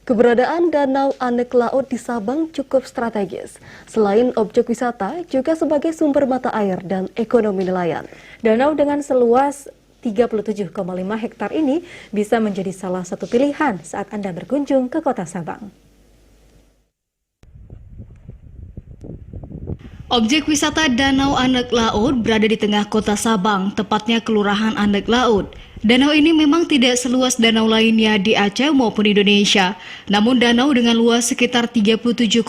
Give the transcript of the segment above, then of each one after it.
Keberadaan Danau Anek Laut di Sabang cukup strategis. Selain objek wisata, juga sebagai sumber mata air dan ekonomi nelayan. Danau dengan seluas 37,5 hektar ini bisa menjadi salah satu pilihan saat Anda berkunjung ke kota Sabang. Objek wisata Danau Anek Laut berada di tengah kota Sabang, tepatnya Kelurahan Anek Laut. Danau ini memang tidak seluas danau lainnya di Aceh maupun Indonesia. Namun danau dengan luas sekitar 37,5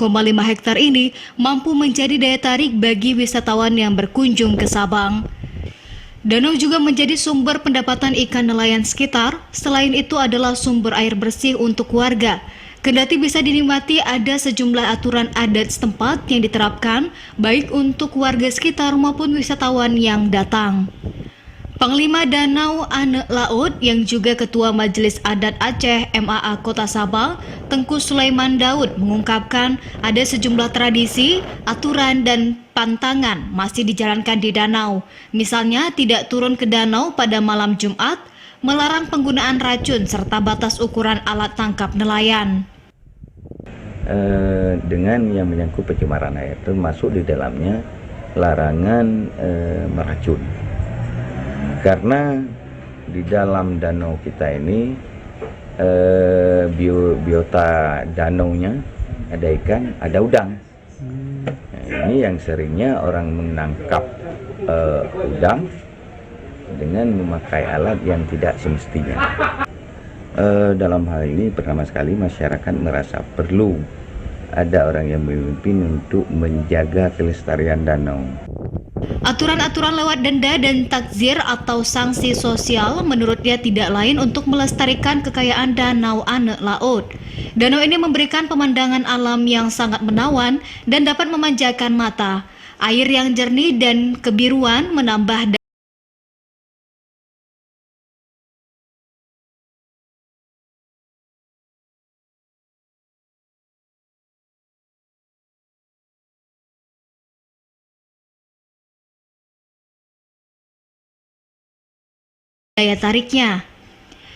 hektar ini mampu menjadi daya tarik bagi wisatawan yang berkunjung ke Sabang. Danau juga menjadi sumber pendapatan ikan nelayan sekitar. Selain itu adalah sumber air bersih untuk warga. Kendati bisa dinikmati, ada sejumlah aturan adat setempat yang diterapkan baik untuk warga sekitar maupun wisatawan yang datang. Panglima Danau Anek Laut yang juga Ketua Majelis Adat Aceh MAA Kota Sabang, Tengku Sulaiman Daud mengungkapkan ada sejumlah tradisi, aturan dan pantangan masih dijalankan di danau. Misalnya tidak turun ke danau pada malam Jumat, melarang penggunaan racun serta batas ukuran alat tangkap nelayan. Dengan yang menyangkut pencemaran air, termasuk di dalamnya larangan meracun. Karena di dalam danau kita ini biota danaunya ada ikan, ada udang. Nah, ini yang seringnya orang menangkap udang dengan memakai alat yang tidak semestinya. Dalam hal ini pertama sekali masyarakat merasa perlu ada orang yang memimpin untuk menjaga kelestarian danau. Aturan-aturan lewat denda dan takzir atau sanksi sosial menurutnya tidak lain untuk melestarikan kekayaan Danau Anek Laut. Danau ini memberikan pemandangan alam yang sangat menawan dan dapat memanjakan mata. Air yang jernih dan kebiruan menambah daya tariknya.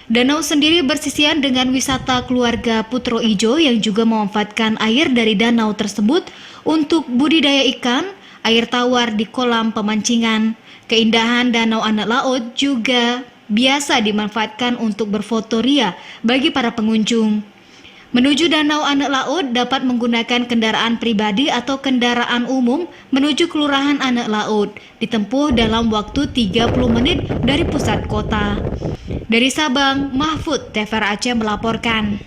Danau sendiri bersisian dengan wisata keluarga Putro Ijo yang juga memanfaatkan air dari danau tersebut untuk budidaya ikan, air tawar di kolam pemancingan. Keindahan Danau Anek Laut juga biasa dimanfaatkan untuk berfoto ria bagi para pengunjung. Menuju Danau Anek Laut dapat menggunakan kendaraan pribadi atau kendaraan umum menuju Kelurahan Anek Laut, ditempuh dalam waktu 30 menit dari pusat kota. Dari Sabang, Mahfud TVRI Aceh melaporkan.